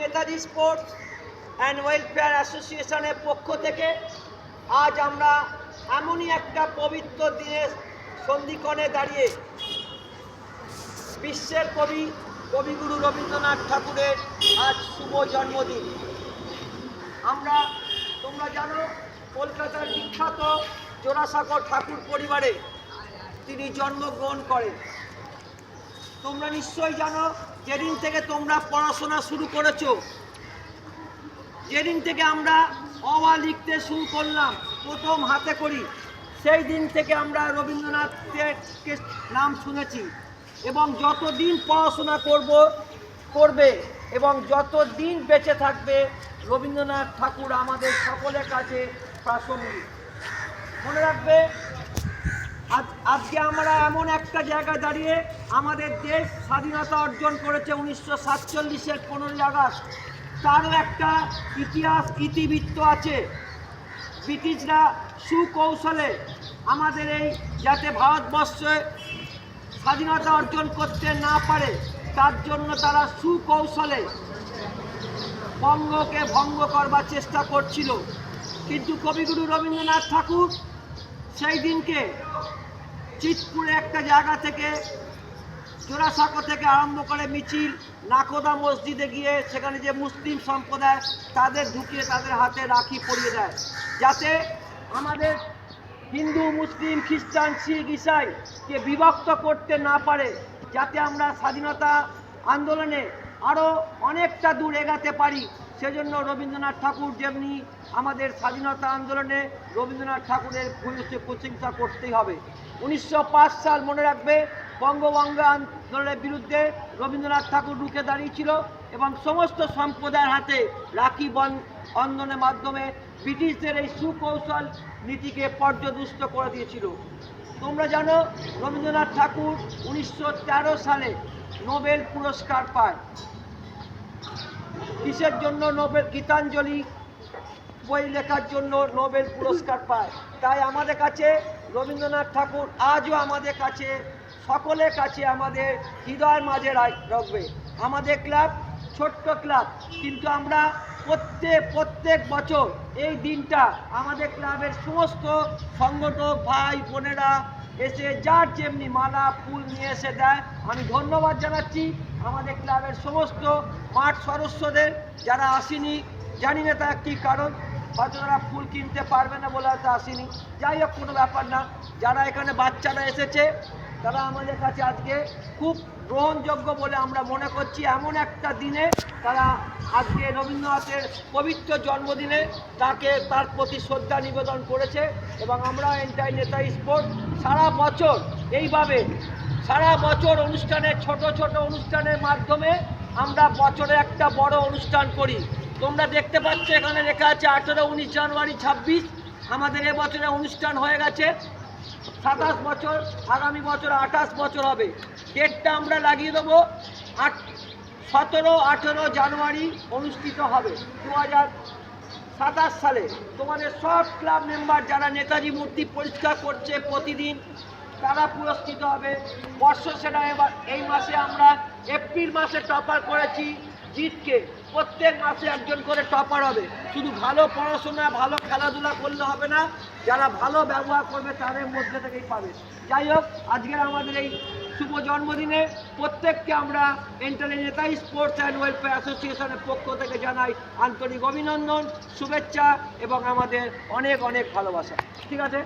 Netaji sports and welfare অ্যাসোসিয়েশনের পক্ষ থেকে আজ আমরা এমনই একটা পবিত্র দিনের সন্ধিক্ষণে দাঁড়িয়ে বিশ্বের কবিগুরু রবীন্দ্রনাথ ঠাকুরের আজ শুভ জন্মদিন। তোমরা জানো, কলকাতার বিখ্যাত জোড়াসাঁকো ঠাকুর পরিবারে তিনি জন্মগ্রহণ করেন। তোমরা নিশ্চয়ই জানো, যেদিন থেকে তোমরা পড়াশোনা শুরু করেছো, যেদিন থেকে আমরা অ আ লিখতে শুরু করলাম প্রথম হাতে করি, সেই দিন থেকে আমরা রবীন্দ্রনাথের নাম শুনেছি এবং যতদিন পড়াশোনা করবে এবং যতদিন বেঁচে থাকবে রবীন্দ্রনাথ ঠাকুর আমাদের সকলের কাছে প্রাসঙ্গিক। মনে রাখবে, আজকে আমরা এমন একটা জায়গায় দাঁড়িয়ে, আমাদের দেশ স্বাধীনতা অর্জন করেছে 1947-এর 15ই আগস্ট। তারও একটা ইতিবৃত্ত আছে। ব্রিটিশরা সুকৌশলে আমাদের এই যাতে ভারতবর্ষে স্বাধীনতা অর্জন করতে না পারে, তার জন্য তারা সুকৌশলে বঙ্গকে ভঙ্গ করবার চেষ্টা করছিল। কিন্তু কবিগুরু রবীন্দ্রনাথ ঠাকুর সেই দিনকে চিতপুরে একটা জায়গা থেকে, জোড়াসাঁকো থেকে আরম্ভ করে মিছিল নাকোদা মসজিদে গিয়ে সেখানে যে মুসলিম সম্প্রদায় তাদের ঢুকিয়ে তাদের হাতে রাখি পরিয়ে দেয়, যাতে আমাদের হিন্দু, মুসলিম, খ্রিস্টান, শিখ, ইসাইকে বিভক্ত করতে না পারে, যাতে আমরা স্বাধীনতা আন্দোলনে আরও অনেকটা দূর এগাতে পারি। সেজন্য রবীন্দ্রনাথ ঠাকুর যেমনি আমাদের স্বাধীনতা আন্দোলনে রবীন্দ্রনাথ ঠাকুরের ভূয়সী প্রশংসা করতেই হবে। 1905 সাল মনে রাখবে, বঙ্গভঙ্গ আন্দোলনের বিরুদ্ধে রবীন্দ্রনাথ ঠাকুর রুখে দাঁড়িয়েছিল এবং সমস্ত সম্প্রদায়ের হাতে রাখি বন্ধনের মাধ্যমে ব্রিটিশদের এই সুকৌশল নীতিকে পর্যদুস্ত করে দিয়েছিল। তোমরা জানো, রবীন্দ্রনাথ ঠাকুর 1913 সালে নোবেল পুরস্কার পায়। কিসের জন্য? নোবেল গীতাঞ্জলি বই লেখার জন্য নোবেল পুরস্কার পায়। তাই আমাদের কাছে রবীন্দ্রনাথ ঠাকুর আজও আমাদের কাছে, সকলের কাছে, আমাদের হৃদয়ের মাঝে রাখবে। আমাদের ক্লাব ছোট্ট ক্লাব, কিন্তু আমরা প্রত্যেক বছর এই দিনটা আমাদের ক্লাবের সমস্ত সংগঠক ভাই বোনেরা এসে যার যেমনি মালা ফুল নিয়ে এসে দেয়। আমি ধন্যবাদ জানাচ্ছি আমাদের ক্লাবের সমস্ত মাঠ সদস্যদের, যারা আসেনি, জানি না তার কী কারণ, হয়তো তারা ফুল কিনতে পারবে না বলে হয়তো আসেনি। যাই হোক, কোনো ব্যাপার না। যারা এখানে বাচ্চারা এসেছে তারা আমাদের কাছে আজকে খুব গ্রহণযোগ্য বলে আমরা মনে করছি। এমন একটা দিনে তারা আজকে রবীন্দ্রনাথের পবিত্র জন্মদিনে তার প্রতি শ্রদ্ধা নিবেদন করেছে এবং আমরা এন্টার নেতাজি স্পোর্টস সারা বছর এইভাবে অনুষ্ঠানে, ছোট ছোট অনুষ্ঠানের মাধ্যমে আমরা বছরে একটা বড় অনুষ্ঠান করি। তোমরা দেখতে পাচ্ছ এখানে লেখা আছে 18, 19 জানুয়ারি, 26। আমাদের এবছরে অনুষ্ঠান হয়ে গেছে 27 বছর, আগামী বছর 28 বছর হবে। ডেটটা আমরা লাগিয়ে দেবো 17, 18 জানুয়ারি অনুষ্ঠিত হবে 2027 সালে। তোমাদের সব ক্লাব মেম্বার যারা নেতাজি মূর্তি পরিষ্কার করছে প্রতিদিন, তারা পুরস্কৃত হবে। বর্ষসেরা এবার এই মাসে আমরা এপ্রিল মাসে টপার করেছি জিতকে। প্রত্যেক মাসে একজন করে টপার হবে। শুধু ভালো পড়াশোনা, ভালো খেলাধুলা করলে হবে না, যারা ভালো ব্যবহার করবে তাদের মধ্যে থেকেই পাবে। যাই হোক, আজকের আমাদের এই শুভ জন্মদিনে প্রত্যেককে আমরা নেতাজি স্পোর্টস অ্যান্ড ওয়েলফেয়ার অ্যাসোসিয়েশনের পক্ষ থেকে জানাই আন্তরিক অভিনন্দন, শুভেচ্ছা এবং আমাদের অনেক অনেক ভালোবাসা। ঠিক আছে।